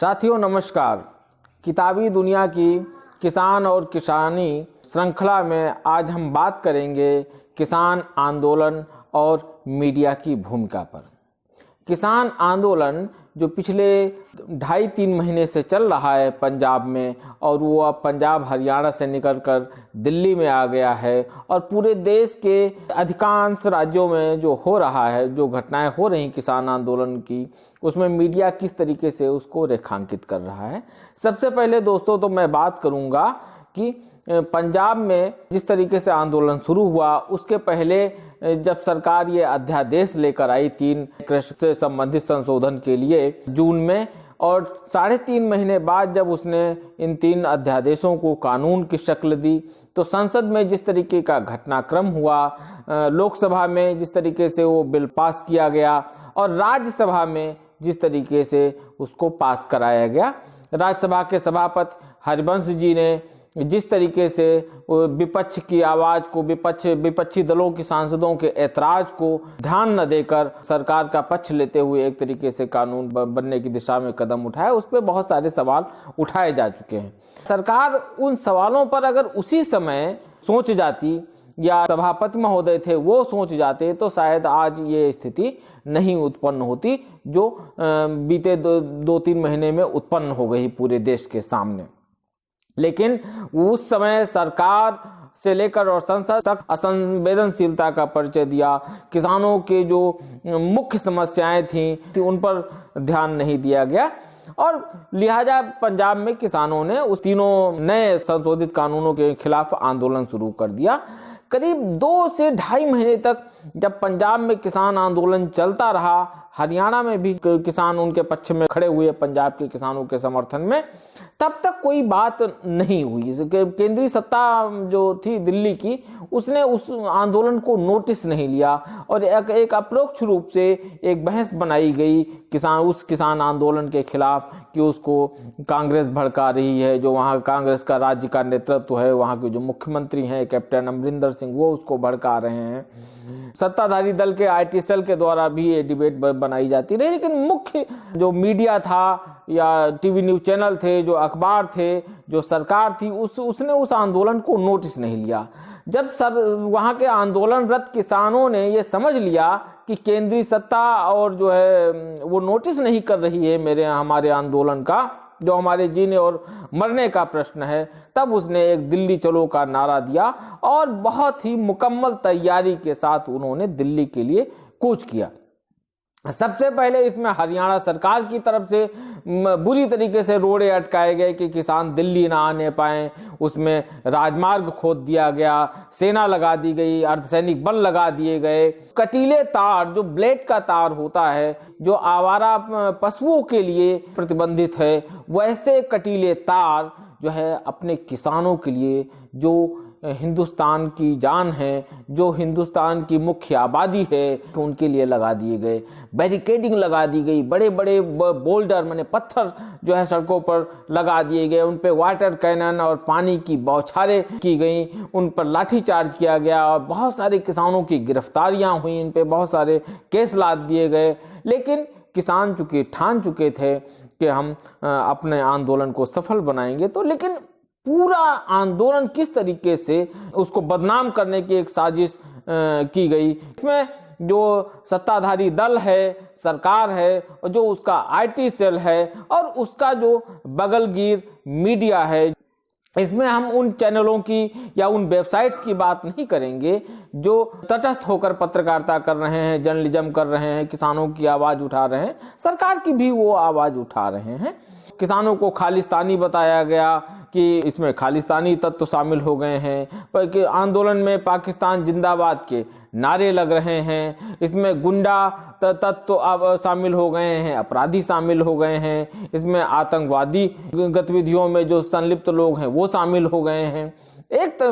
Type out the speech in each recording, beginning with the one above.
साथियों नमस्कार। किताबी दुनिया की किसान और किसानी श्रृंखला में आज हम बात करेंगे किसान आंदोलन और मीडिया की भूमिका पर। किसान आंदोलन जो पिछले 2.5-3 महीने से चल रहा है पंजाब में, और वो अब पंजाब हरियाणा से निकलकर दिल्ली में आ गया है, और पूरे देश के अधिकांश राज्यों में जो हो रहा है, जो घटनाएं हो रही किसान आंदोलन की, उसमें मीडिया किस तरीके से उसको रेखांकित कर रहा है। सबसे पहले दोस्तों तो मैं बात करूंगा कि पंजाब में जिस तरीके से आंदोलन शुरू हुआ, उसके पहले जब सरकार ये अध्यादेश लेकर आई 3 कृषि से संबंधित संशोधन के लिए जून में, और 3.5 महीने बाद जब उसने इन 3 अध्यादेशों को कानून की शक्ल दी, तो संसद में जिस तरीके का घटनाक्रम हुआ, लोकसभा में जिस तरीके से वो बिल पास किया गया, और राज्यसभा में जिस तरीके से उसको पास कराया गया। राज्यसभा के सभापति हरिवंश जी ने जिस तरीके से विपक्ष की आवाज को, विपक्षी दलों के सांसदों के ऐतराज को ध्यान न देकर सरकार का पक्ष लेते हुए एक तरीके से कानून बनने की दिशा में कदम उठाया, उस पर बहुत सारे सवाल उठाए जा चुके हैं। सरकार उन सवालों पर अगर उसी समय सोच जाती, या सभापति महोदय थे वो सोच जाते, तो शायद आज ये स्थिति नहीं उत्पन्न होती जो बीते 2-3 महीने में उत्पन्न हो गई पूरे देश के सामने। लेकिन उस समय सरकार से लेकर और संसद तक असंवेदनशीलता का परिचय दिया। किसानों के जो मुख्य समस्याएं थी उन पर ध्यान नहीं दिया गया, और लिहाजा पंजाब में किसानों ने उस तीनों नए संशोधित कानूनों के खिलाफ आंदोलन शुरू कर दिया। करीब 2 से 2.5 महीने तक जब पंजाब में किसान आंदोलन चलता रहा, हरियाणा में भी किसान उनके पक्ष में खड़े हुए पंजाब के किसानों के समर्थन में, तब तक कोई बात नहीं हुई। केंद्रीय सत्ता जो थी दिल्ली की, उसने उस आंदोलन को नोटिस नहीं लिया, और एक अप्रोक्ष रूप से एक बहस बनाई गई उस किसान आंदोलन के खिलाफ कि उसको कांग्रेस भड़का रही है। जो वहाँ कांग्रेस का राज्य का नेतृत्व है, वहाँ के जो मुख्यमंत्री हैं कैप्टन अमरिंदर सिंह, वो उसको भड़का रहे हैं। सत्ताधारी दल के IT सेल के द्वारा भी ये डिबेट बनाई जाती रही, लेकिन मुख्य जो मीडिया था या टीवी न्यूज चैनल थे, जो अखबार थे, जो सरकार थी, उसने उस आंदोलन को नोटिस नहीं लिया। जब वहाँ के आंदोलनरत किसानों ने ये समझ लिया कि केंद्रीय सत्ता और जो है वो नोटिस नहीं कर रही है हमारे आंदोलन का, जो हमारे जीने और मरने का प्रश्न है, तब उसने एक दिल्ली चलो का नारा दिया, और बहुत ही मुकम्मल तैयारी के साथ उन्होंने दिल्ली के लिए कूच किया। सबसे पहले इसमें हरियाणा सरकार की तरफ से बुरी तरीके से रोड़े अटकाए गए कि किसान दिल्ली ना आने पाए। उसमें राजमार्ग खोद दिया गया, सेना लगा दी गई, अर्धसैनिक बल लगा दिए गए। कटीले तार, जो ब्लेड का तार होता है, जो आवारा पशुओं के लिए प्रतिबंधित है, वैसे कटीले तार जो है अपने किसानों के लिए, जो हिंदुस्तान की जान है, जो हिंदुस्तान की मुख्य आबादी है, उनके लिए लगा दिए गए। बैरिकेडिंग लगा दी गई, बड़े बड़े बोल्डर माने पत्थर जो है सड़कों पर लगा दिए गए, उन पे वाटर कैनन और पानी की बौछारें की गई, उन पर लाठीचार्ज किया गया, और बहुत सारे किसानों की गिरफ्तारियां हुई, इन पे बहुत सारे केस लाद दिए गए। लेकिन किसान चूंकि ठान चुके थे कि हम अपने आंदोलन को सफल बनाएंगे, तो लेकिन पूरा आंदोलन किस तरीके से उसको बदनाम करने की एक साजिश की गई। इसमें जो सत्ताधारी दल है, सरकार है, और जो उसका IT सेल है, और उसका जो बगलगीर मीडिया है, इसमें हम उन चैनलों की या उन वेबसाइट्स की बात नहीं करेंगे जो तटस्थ होकर पत्रकारिता कर रहे हैं, जर्नलिज्म कर रहे हैं, किसानों की आवाज उठा रहे हैं, सरकार की भी वो आवाज उठा रहे हैं। किसानों को खालिस्तानी बताया गया कि इसमें खालिस्तानी तत्व शामिल हो गए हैं, पर आंदोलन में पाकिस्तान जिंदाबाद के नारे लग रहे हैं, इसमें गुंडा तत्व शामिल हो गए हैं, अपराधी शामिल हो गए हैं, इसमें आतंकवादी गतिविधियों में जो संलिप्त लोग हैं वो शामिल हो गए हैं। एक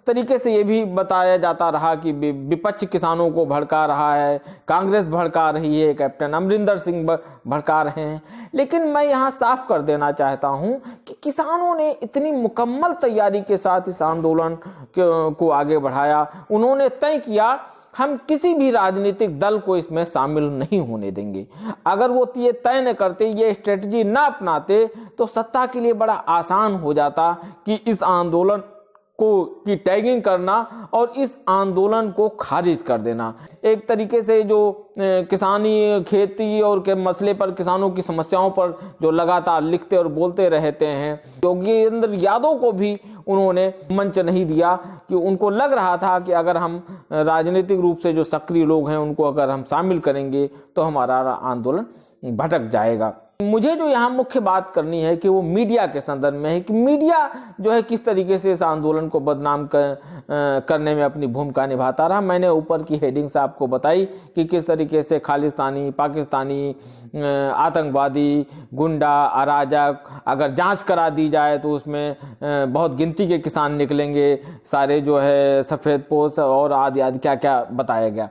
तरीके से ये भी बताया जाता रहा कि विपक्ष किसानों को भड़का रहा है, कांग्रेस भड़का रही है, कैप्टन अमरिंदर सिंह भड़का रहे हैं। लेकिन मैं यहाँ साफ कर देना चाहता हूँ कि किसानों ने इतनी मुकम्मल तैयारी के साथ इस आंदोलन को आगे बढ़ाया। उन्होंने तय किया हम किसी भी राजनीतिक दल को इसमें शामिल नहीं होने देंगे। अगर वो ये तय न करते, ये स्ट्रेटजी न अपनाते, तो सत्ता के लिए बड़ा आसान हो जाता कि इस आंदोलन की टैगिंग करना और इस आंदोलन को खारिज कर देना। एक तरीके से जो किसानी, खेती और के मसले पर, किसानों की समस्याओं पर जो लगातार लिखते और बोलते रहते हैं, योगेंद्र यादव को भी उन्होंने मंच नहीं दिया, कि उनको लग रहा था कि अगर हम राजनीतिक रूप से जो सक्रिय लोग हैं उनको अगर हम शामिल करेंगे तो हमारा आंदोलन भटक जाएगा। मुझे जो यहाँ मुख्य बात करनी है कि वो मीडिया के संदर्भ में है, कि मीडिया जो है किस तरीके से इस आंदोलन को बदनाम करने में अपनी भूमिका निभाता रहा। मैंने ऊपर की हेडिंग से आपको बताई कि किस तरीके से खालिस्तानी, पाकिस्तानी, आतंकवादी, गुंडा, अराजक, अगर जांच करा दी जाए तो उसमें बहुत गिनती के किसान निकलेंगे, सारे जो है सफ़ेद पोश और आदि आदि क्या क्या बताया गया।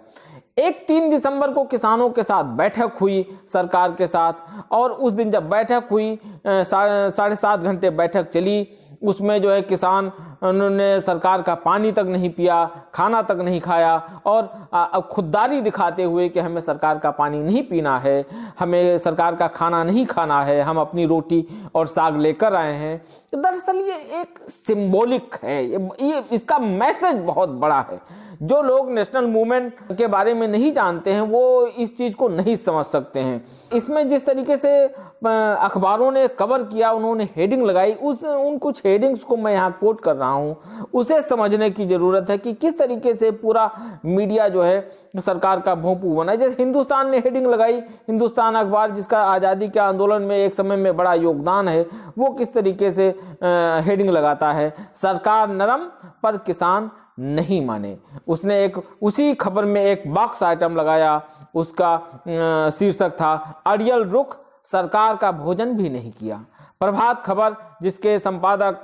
3 दिसंबर को किसानों के साथ बैठक हुई सरकार के साथ, और उस दिन जब बैठक हुई 7.5 घंटे बैठक चली, उसमें जो है किसान उन्होंने सरकार का पानी तक नहीं पिया, खाना तक नहीं खाया, और खुददारी दिखाते हुए कि हमें सरकार का पानी नहीं पीना है, हमें सरकार का खाना नहीं खाना है, हम अपनी रोटी और साग लेकर आए हैं। दरअसल ये एक सिंबॉलिक है, ये इसका मैसेज बहुत बड़ा है। जो लोग नेशनल मूवमेंट के बारे में नहीं जानते हैं वो इस चीज को नहीं समझ सकते हैं। इसमें जिस तरीके से अखबारों ने कवर किया, उन्होंने हेडिंग लगाई, उन कुछ हेडिंग्स को मैं यहाँ कोट कर रहा हूँ, उसे समझने की जरूरत है कि किस तरीके से पूरा मीडिया जो है सरकार का भोंपू बना। जैसे हिंदुस्तान ने हेडिंग लगाई, हिंदुस्तान अखबार जिसका आज़ादी के आंदोलन में एक समय में बड़ा योगदान है, वो किस तरीके से हेडिंग लगाता है, सरकार नरम पर किसान नहीं माने। उसने एक उसी खबर में एक बॉक्स आइटम लगाया, उसका शीर्षक था अड़ियल रुख, सरकार का भोजन भी नहीं किया। प्रभात खबर जिसके संपादक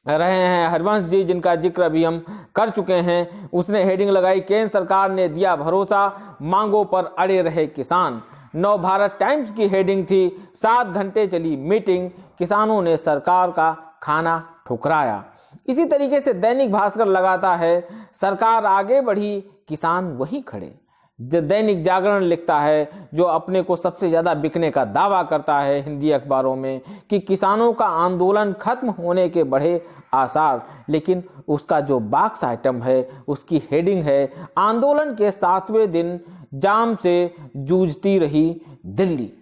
रहे हैं हरिवंश जी, जिनका जिक्र अभी हम कर चुके हैं, उसने हेडिंग लगाई, केंद्र सरकार ने दिया भरोसा, मांगों पर अड़े रहे किसान। नव भारत टाइम्स की हेडिंग थी, 7 घंटे चली मीटिंग, किसानों ने सरकार का खाना ठुकराया। इसी तरीके से दैनिक भास्कर लगाता है, सरकार आगे बढ़ी, किसान वहीं खड़े। दैनिक जागरण लिखता है, जो अपने को सबसे ज्यादा बिकने का दावा करता है हिंदी अखबारों में, कि किसानों का आंदोलन खत्म होने के बढ़े आसार, लेकिन उसका जो बॉक्स आइटम है, उसकी हेडिंग है, आंदोलन के 7वें दिन जाम से जूझती रही दिल्ली।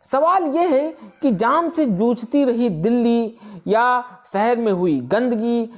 सवाल यह है कि जाम से जूझती रही दिल्ली या शहर में हुई गंदगी।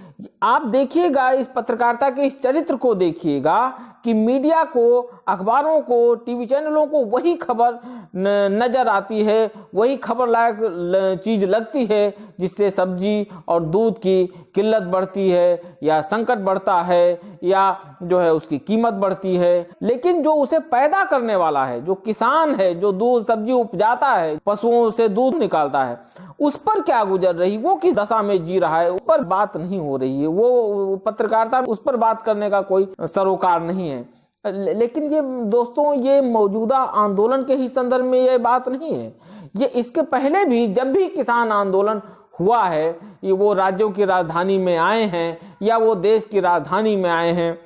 आप देखिएगा, इस पत्रकारिता के इस चरित्र को देखिएगा कि मीडिया को, अखबारों को, टीवी चैनलों को वही खबर नजर आती है, वही खबर लायक चीज लगती है जिससे सब्जी और दूध की किल्लत बढ़ती है या संकट बढ़ता है या जो है उसकी कीमत बढ़ती है। लेकिन जो उसे पैदा करने वाला है, जो किसान है, जो दूध सब्जी उपजाता है, पशुओं से दूध निकालता है, उस पर क्या गुजर रही, वो किस दशा में जी रहा है, उस पर बात नहीं हो रही है। वो पत्रकारिता उस पर बात करने का कोई सरोकार नहीं है। लेकिन ये दोस्तों, ये मौजूदा आंदोलन के ही संदर्भ में ये बात नहीं है, ये इसके पहले भी जब भी किसान आंदोलन हुआ है, ये वो राज्यों की राजधानी में आए हैं या वो देश की राजधानी में आए हैं,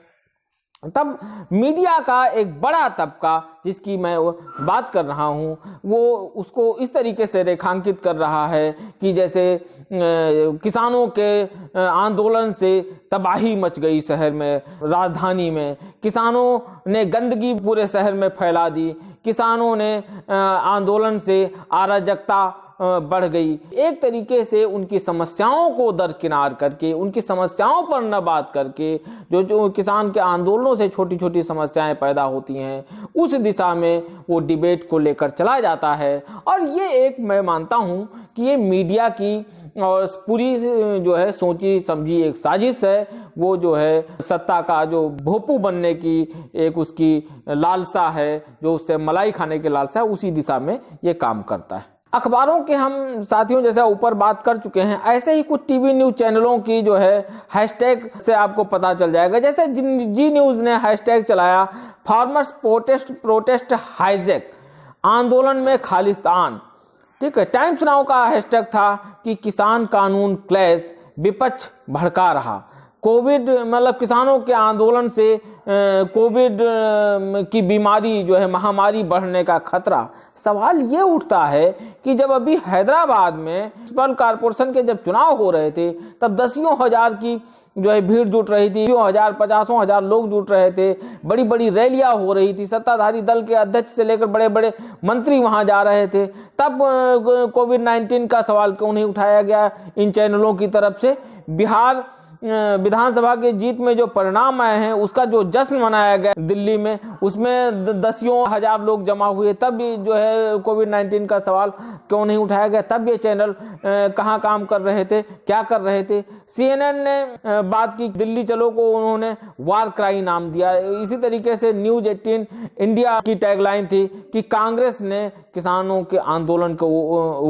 तब मीडिया का एक बड़ा तबका जिसकी मैं बात कर रहा हूं, वो उसको इस तरीके से रेखांकित कर रहा है कि जैसे किसानों के आंदोलन से तबाही मच गई शहर में, राजधानी में, किसानों ने गंदगी पूरे शहर में फैला दी, किसानों ने आंदोलन से अराजकता बढ़ गई। एक तरीके से उनकी समस्याओं को दरकिनार करके, उनकी समस्याओं पर न बात करके, जो किसान के आंदोलनों से छोटी छोटी समस्याएं पैदा होती हैं, उस दिशा में वो डिबेट को लेकर चला जाता है। और ये एक, मैं मानता हूं कि ये मीडिया की और पूरी जो है सोची समझी एक साजिश है। वो जो है सत्ता का जो भोंपू बनने की एक उसकी लालसा है, जो उससे मलाई खाने की लालसा है, उसी दिशा में ये काम करता है। अखबारों के हम साथियों जैसा ऊपर बात कर चुके हैं, ऐसे ही कुछ टीवी न्यूज चैनलों की जो है हैशटैग से आपको पता चल जाएगा। जैसे जी न्यूज ने हैशटैग चलाया, फार्मर्स प्रोटेस्ट हाईजैक, आंदोलन में खालिस्तान। ठीक है। टाइम्स नाउ का हैशटैग था कि किसान कानून क्लैश, विपक्ष भड़का रहा। कोविड मतलब किसानों के आंदोलन से कोविड की बीमारी जो है, महामारी बढ़ने का खतरा। सवाल ये उठता है कि जब अभी हैदराबाद में म्युनिसिपल कॉरपोरेशन के जब चुनाव हो रहे थे, तब दसियों हजार की जो है भीड़ जुट रही थी, 10,000 50,000 लोग जुट रहे थे, बड़ी बड़ी रैलियां हो रही थी, सत्ताधारी दल के अध्यक्ष से लेकर बड़े बड़े मंत्री वहां जा रहे थे। तब कोविड-19 का सवाल क्यों नहीं उठाया गया इन चैनलों की तरफ से? बिहार विधानसभा के जीत में जो परिणाम आए हैं, उसका जो जश्न मनाया गया दिल्ली में, उसमें दसियों हजार लोग जमा हुए, तब भी जो है कोविड-19 का सवाल क्यों नहीं उठाया गया? तब ये चैनल कहाँ काम कर रहे थे, क्या कर रहे थे? CNN ने बात की, दिल्ली चलो को उन्होंने वार क्राई नाम दिया। इसी तरीके से न्यूज 18 इंडिया की टैगलाइन थी कि कांग्रेस ने किसानों के आंदोलन को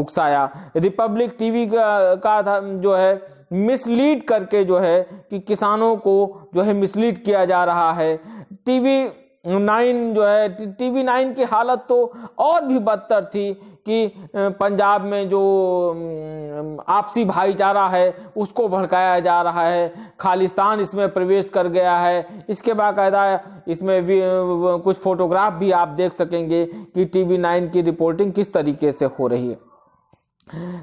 उकसाया। रिपब्लिक टीवी का था जो है मिसलीड करके जो है कि किसानों को जो है मिसलीड किया जा रहा है। टीवी 9 की हालत तो और भी बदतर थी कि पंजाब में जो आपसी भाईचारा है उसको भड़काया जा रहा है, खालिस्तान इसमें प्रवेश कर गया है। इसके बाकायदा इसमें भी कुछ फोटोग्राफ भी आप देख सकेंगे कि टीवी 9 की रिपोर्टिंग किस तरीके से हो रही है।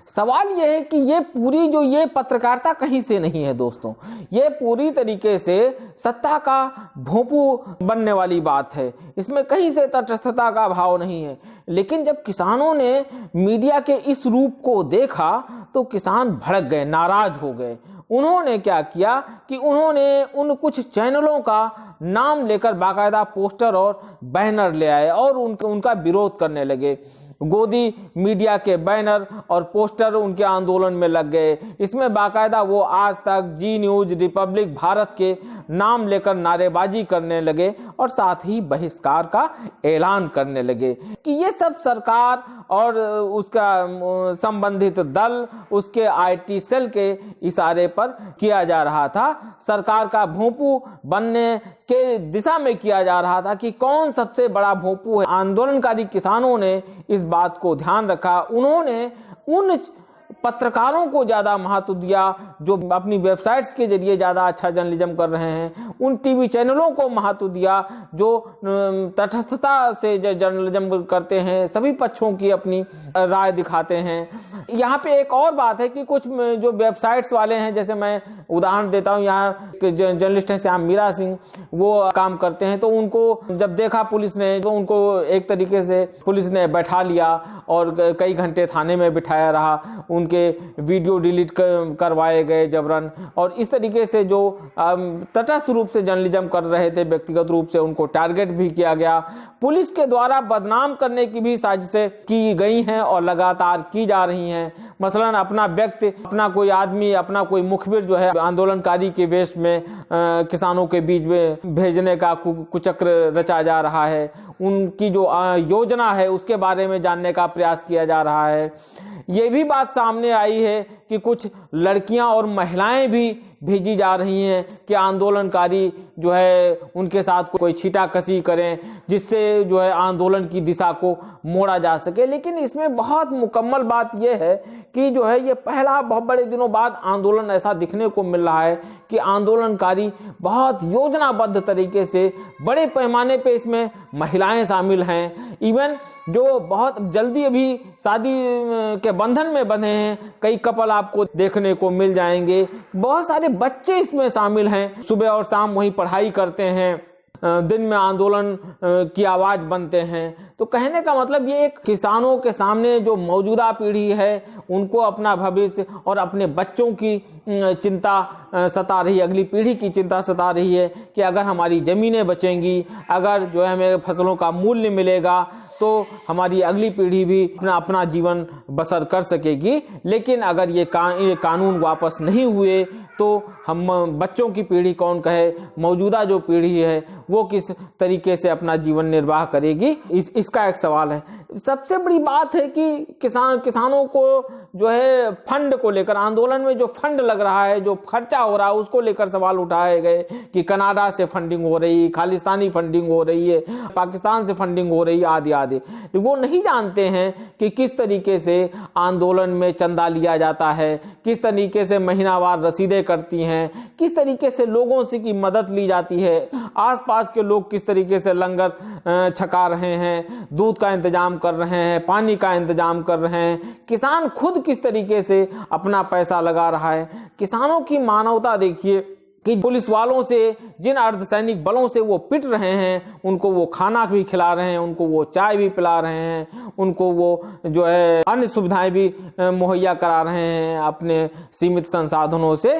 सवाल यह है कि ये पूरी जो ये पत्रकारिता कहीं से नहीं है दोस्तों, ये पूरी तरीके से सत्ता का भोंपू बनने वाली बात है। इसमें कहीं से तटस्थता का भाव नहीं है। लेकिन जब किसानों ने मीडिया के इस रूप को देखा तो किसान भड़क गए, नाराज हो गए। उन्होंने क्या किया कि उन्होंने उन कुछ चैनलों का नाम लेकर बाकायदा पोस्टर और बैनर ले आए और उनका विरोध करने लगे। गोदी मीडिया के बैनर और पोस्टर उनके आंदोलन में लग गए। इसमें बाकायदा वो आज तक, जी न्यूज, रिपब्लिक, भारत के नाम लेकर नारेबाजी करने लगे और साथ ही बहिष्कार का ऐलान करने लगे कि ये सब सरकार और उसका संबंधित दल, उसके IT सेल के इशारे पर किया जा रहा था। सरकार का भोंपू बनने के दिशा में किया जा रहा था कि कौन सबसे बड़ा भोंपू है। आंदोलनकारी किसानों ने इस बात को ध्यान रखा। उन्होंने उन पत्रकारों को ज्यादा महत्व दिया जो अपनी वेबसाइट्स के जरिए ज्यादा अच्छा जर्नलिज्म कर रहे हैं। उन टीवी चैनलों को महत्व दिया जो तटस्थता से जर्नलिज्म करते हैं, सभी पक्षों की अपनी राय दिखाते हैं। यहाँ पे एक और बात है कि कुछ जो वेबसाइट्स वाले हैं, जैसे मैं उदाहरण देता हूँ, यहाँ जर्नलिस्ट हैं श्याम मीरा सिंह, वो काम करते हैं, तो उनको जब देखा पुलिस ने तो उनको एक तरीके से पुलिस ने बैठा लिया और कई घंटे थाने में बिठाया रहा। उनके वीडियो डिलीट करवाए गए जबरन, और इस तरीके से जो तटस्थ रूप से जर्नलिज्म कर रहे थे व्यक्तिगत रूप से उनको टारगेट भी किया गया। पुलिस के द्वारा बदनाम करने की भी साजिशें की गई हैं और लगातार की जा रही हैं। मसलन अपना व्यक्ति, अपना कोई आदमी, अपना कोई मुखबिर जो है आंदोलनकारी के वेश में किसानों के बीच में भेजने का कुचक्र रचा जा रहा है। उनकी जो योजना है उसके बारे में जानने का प्रयास किया जा रहा है। ये भी बात सामने आई है कि कुछ लड़कियां और महिलाएं भी भेजी जा रही हैं कि आंदोलनकारी जो है उनके साथ कोई छीटाकशी करें, जिससे जो है आंदोलन की दिशा को मोड़ा जा सके। लेकिन इसमें बहुत मुकम्मल बात यह है कि जो है ये पहला बहुत बड़े दिनों बाद आंदोलन ऐसा दिखने को मिल रहा है कि आंदोलनकारी बहुत योजनाबद्ध तरीके से बड़े पैमाने पे इसमें महिलाएं शामिल हैं। इवन जो बहुत जल्दी अभी शादी के बंधन में बंधे हैं, कई कपल आपको देखने को मिल जाएंगे। बहुत सारे बच्चे इसमें शामिल हैं, सुबह और शाम वहीं पढ़ाई करते हैं, दिन में आंदोलन की आवाज बनते हैं। तो कहने का मतलब ये एक किसानों के सामने जो मौजूदा पीढ़ी है उनको अपना भविष्य और अपने बच्चों की चिंता सता रही है, अगली पीढ़ी की चिंता सता रही है कि अगर हमारी जमीनें बचेंगी, अगर जो है हमें फसलों का मूल्य मिलेगा तो हमारी अगली पीढ़ी भी अपना जीवन बसर कर सकेगी। लेकिन अगर ये कानून वापस नहीं हुए तो हम बच्चों की पीढ़ी कौन कहे, मौजूदा जो पीढ़ी है वो किस तरीके से अपना जीवन निर्वाह करेगी, इसका एक सवाल है। सबसे बड़ी बात है कि किसानों को जो है फंड को लेकर, आंदोलन में जो फंड लग रहा है, जो खर्चा हो रहा है, उसको लेकर सवाल उठाए गए कि कनाडा से फंडिंग हो रही, खालिस्तानी फंडिंग हो रही है, पाकिस्तान से फंडिंग हो रही है, आदि आदि। वो नहीं जानते हैं कि किस तरीके से आंदोलन में चंदा लिया जाता है, किस तरीके से महीनावार रसीदें करती हैं, किस तरीके से लोगों से की मदद ली जाती है, आसपास के लोग किस तरीके से लंगर छका रहे हैं, दूध का इंतजाम कर रहे हैं, पानी का इंतजाम कर रहे हैं, किसान खुद किस तरीके से अपना पैसा लगा रहा है। किसानों की मानवता देखिए कि पुलिस वालों से, जिन अर्धसैनिक बलों से वो पिट रहे हैं, उनको वो खाना भी खिला रहे हैं, उनको वो चाय भी पिला रहे हैं, उनको वो जो है अन्य सुविधाएं भी मुहैया करा रहे हैं अपने सीमित संसाधनों से।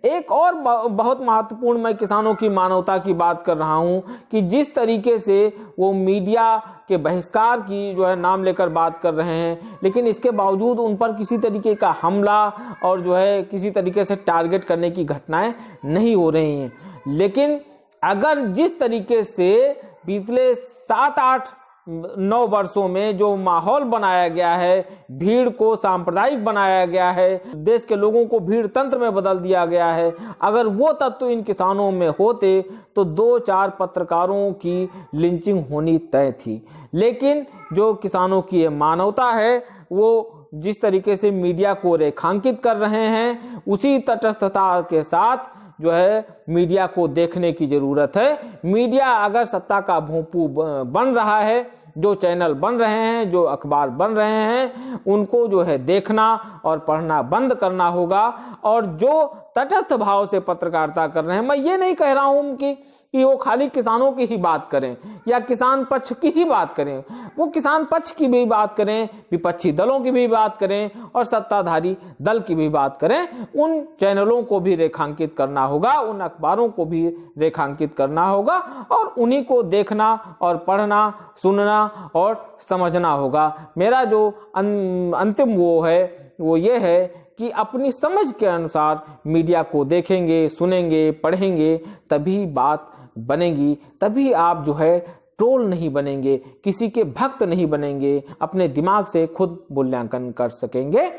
एक और बहुत महत्वपूर्ण, मैं किसानों की मानवता की बात कर रहा हूं कि जिस तरीके से वो मीडिया के बहिष्कार की जो है नाम लेकर बात कर रहे हैं, लेकिन इसके बावजूद उन पर किसी तरीके का हमला और जो है किसी तरीके से टारगेट करने की घटनाएं नहीं हो रही हैं। लेकिन अगर जिस तरीके से पिछले 7-8-9 वर्षों में जो माहौल बनाया गया है, भीड़ को सांप्रदायिक बनाया गया है, देश के लोगों को भीड़ तंत्र में बदल दिया गया है, अगर वो तत्व इन किसानों में होते तो 2-4 पत्रकारों की लिंचिंग होनी तय थी। लेकिन जो किसानों की ये मानवता है, वो जिस तरीके से मीडिया को रेखांकित कर रहे हैं, उसी तटस्थता के साथ जो है मीडिया को देखने की जरूरत है। मीडिया अगर सत्ता का भोंपू बन रहा है, जो चैनल बन रहे हैं, जो अखबार बन रहे हैं, उनको जो है देखना और पढ़ना बंद करना होगा। और जो तटस्थ भाव से पत्रकारिता कर रहे हैं, मैं ये नहीं कह रहा हूं कि वो खाली किसानों की ही बात करें या किसान पक्ष की ही बात करें, वो किसान पक्ष की भी बात करें, विपक्षी दलों की भी बात करें और सत्ताधारी दल की भी बात करें। उन चैनलों को भी रेखांकित करना होगा, उन अखबारों को भी रेखांकित करना होगा और उन्हीं को देखना और पढ़ना, सुनना और समझना होगा। मेरा जो अंतिम वो ये है कि अपनी समझ के अनुसार मीडिया को देखेंगे, सुनेंगे, पढ़ेंगे, तभी बात बनेगी, तभी आप जो है ट्रोल नहीं बनेंगे, किसी के भक्त नहीं बनेंगे, अपने दिमाग से खुद मूल्यांकन कर सकेंगे।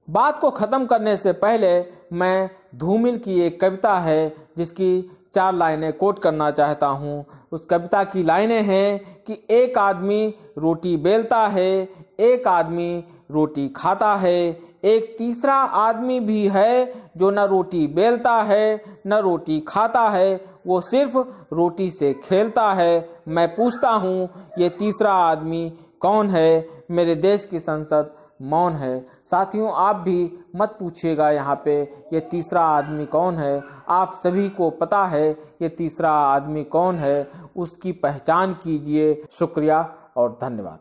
बात को खत्म करने से पहले मैं धूमिल की एक कविता है जिसकी 4 लाइनें कोट करना चाहता हूँ। उस कविता की लाइनें हैं कि एक आदमी रोटी बेलता है, एक आदमी रोटी खाता है, एक तीसरा आदमी भी है जो न रोटी बेलता है न रोटी खाता है, वो सिर्फ रोटी से खेलता है। मैं पूछता हूँ ये तीसरा आदमी कौन है? मेरे देश की संसद मौन है। साथियों, आप भी मत पूछिएगा यहाँ पे ये तीसरा आदमी कौन है। आप सभी को पता है ये तीसरा आदमी कौन है, उसकी पहचान कीजिए। शुक्रिया और धन्यवाद।